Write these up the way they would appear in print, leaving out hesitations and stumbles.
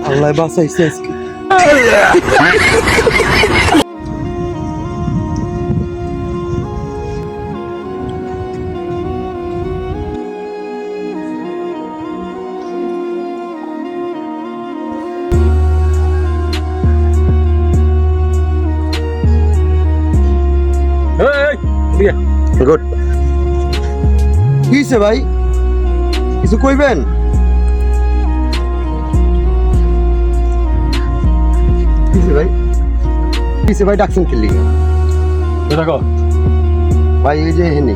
আল্লাহ বাঁচাইছে আজকে। গুড। কি হইছে ভাই, কিছু কইবেন? কিছে ভাই, কিছে ভাই, ডাকছেন কি লিগা? দেখো ভাই এই যে হেনি,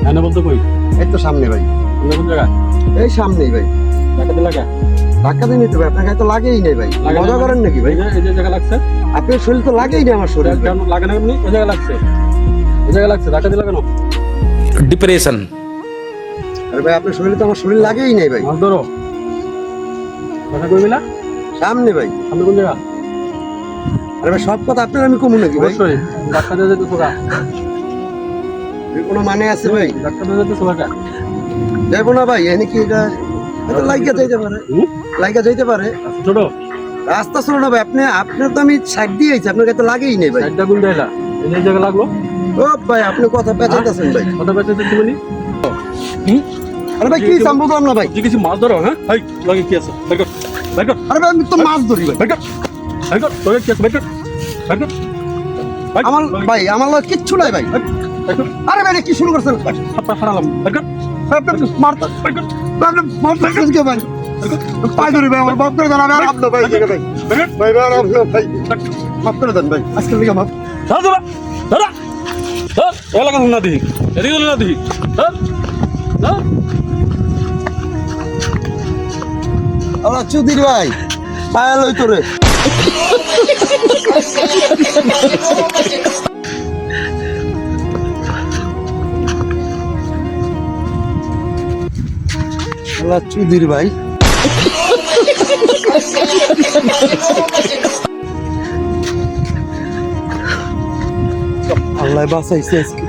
এনে বলতে কই? এই তো সামনে ভাই, অন্য কোন জায়গা? এই সামনেই ভাই। ধাক্কা দিলে লাগা? ধাক্কা দিয়ে নিতে ভাই, আপনার তো লাগেই নাই ভাই, মজা করেন নাকি ভাই? এই যে জায়গা লাগছে, আপনার শরীর তো লাগেই নাই আমার শরীর। কেন লাগে না? এমনি এই জায়গা লাগছে, এই জায়গা লাগছে, ধাক্কা দিলে কেন? ডিপ্রেশন। আরে ভাই আপনার শরীরে তো আমার শরীর লাগেই নাই ভাই। মাছ ধরো, কথা কইবি না? সামনে ভাই। সামনে কোন জায়গা? আরে ভাই সব কথা আপনার আমি কমু নাকি ভাই? অবশ্যই ধাক্কা দিয়ে যেতে সোজা, কোনো মানে আছে ভাই? ধাক্কা দিয়ে যেতে সোজা। যাবো না ভাই, এনে কি এটা এটা লাইগা যাইতে পারে, লাইগা যাইতে পারে। ছোট রাস্তা ছিল না ভাই, আপনার তো আমি সাইড দিয়ে আইছি, আপনার কাছে লাগেই নাই ভাই। সাইডটা কোন জায়গা? এই জায়গা লাগলো। ও ভাই আপনি কথা পেঁচাইতেছেন ভাই। কথা পেঁচাইতে তুমি? আরে ভাই কি বুঝলাম না ভাই। তুই কিছু মাছ ধরো? হ্যাঁ ভাই, লাগে কি আছে? বের কর, বের কর। আরে ভাই আমি তো মাছ ধরি ভাই। বের কর, বের কর, তোর কি আছে? বের কর, বের কর। আমার ভাই আমার লগে কিচ্ছু নাই ভাই। বের কর। আরে ভাই কি শুরু করছেন? হাতটা ফাড়ালাম, বের কর। আপনি মারতে বের কর, আপনি মারতে কি ভাই? পাই ধরি ভাই, আমার বাপ করে দেন, আমি আর আপনি ভাই ঠিক ভাই। বের কর। ভাই ভাই আর আপনি ভাই মাফ করে দেন ভাই, আজকে থেকে মাফ। ধর ধর, ধর, ধর, এলাকা না দিই, এদিকে না দিই, ধর, ধর। আমরা চুদির ভাই পায়াল হই তোরে। আল্লাহ চুদির ভাই। আল্লাহ বাঁচাইছে আজকে।